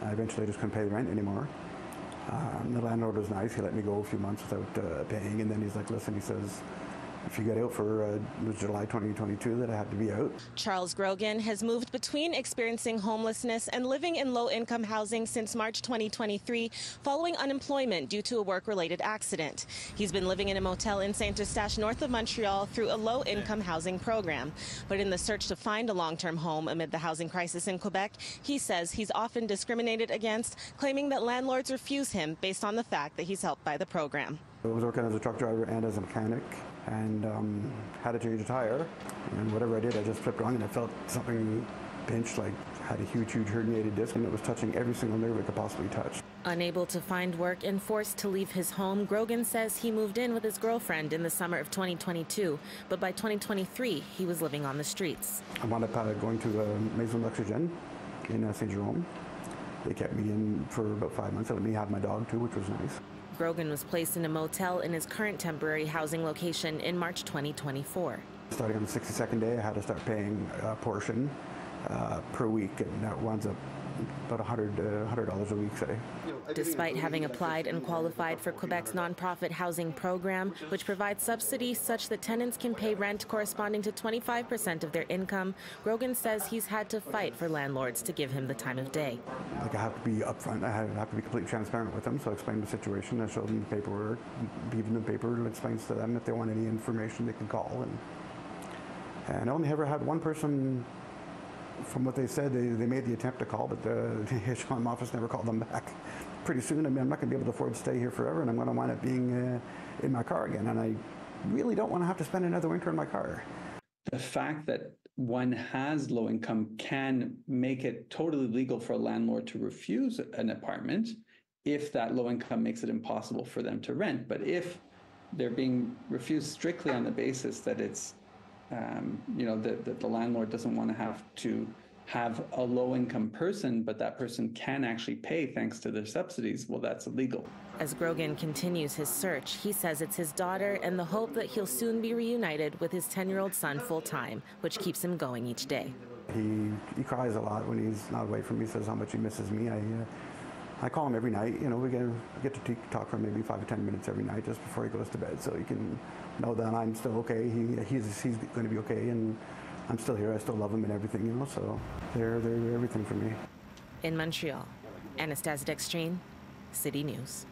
I eventually just couldn't pay the rent anymore. The landlord was nice. He let me go a few months without paying, and then he's like, listen, he says, if you get out for it was July 2022 that I had to be out. Charles Grogan has moved between experiencing homelessness and living in low-income housing since March 2023 following unemployment due to a work-related accident. He's been living in a motel in St. Eustache, north of Montreal, through a low-income housing program. But in the search to find a long-term home amid the housing crisis in Quebec, he says he's often discriminated against, claiming that landlords refuse him based on the fact that he's helped by the program. I was working as a truck driver and as a mechanic, and had to change a tire, and whatever I did, I just flipped wrong, and I felt something pinch, like had a huge herniated disc, and it was touching every single nerve it could possibly touch. Unable to find work and forced to leave his home, Grogan says he moved in with his girlfriend in the summer of 2022, but by 2023, he was living on the streets. I wound up going to Maison d'Oxygène in St. Jerome. They kept me in for about 5 months. They let me have my dog too, which was nice. Grogan was placed in a motel in his current temporary housing location in March 2024. Starting on the 62nd day, I had to start paying a portion per week, and that winds up about $100 a week, say. Despite having applied and qualified for Quebec's nonprofit housing program, which provides subsidies such that tenants can pay rent corresponding to 25% of their income, Grogan says he's had to fight for landlords to give him the time of day. Like, I have to be upfront. I have to be completely transparent with them. So I explained the situation. I showed them the paperwork, even the paper explains to them if they want any information they can call. And I only ever had one person. From what they said, they made the attempt to call, but the HLM office never called them back. Pretty soon, I mean, I'm not going to be able to afford to stay here forever, and I'm going to wind up being in my car again, and I really don't want to have to spend another winter in my car. The fact that one has low income can make it totally legal for a landlord to refuse an apartment if that low income makes it impossible for them to rent. But if they're being refused strictly on the basis that it's that the landlord doesn't want to have a low-income person, but that person can actually pay thanks to their subsidies, well, that's illegal. As Grogan continues his search, he says it's his daughter and the hope that he'll soon be reunited with his 10-year-old son full-time, which keeps him going each day. He cries a lot when he's not away from me, says how much he misses me. I call him every night. You know, we get to talk for maybe 5 to 10 minutes every night just before he goes to bed, so he can know that I'm still okay. He's going to be okay, and I'm still here. I still love him and everything, you know. So they're everything for me. In Montreal, Anastasia Dextrene, City News.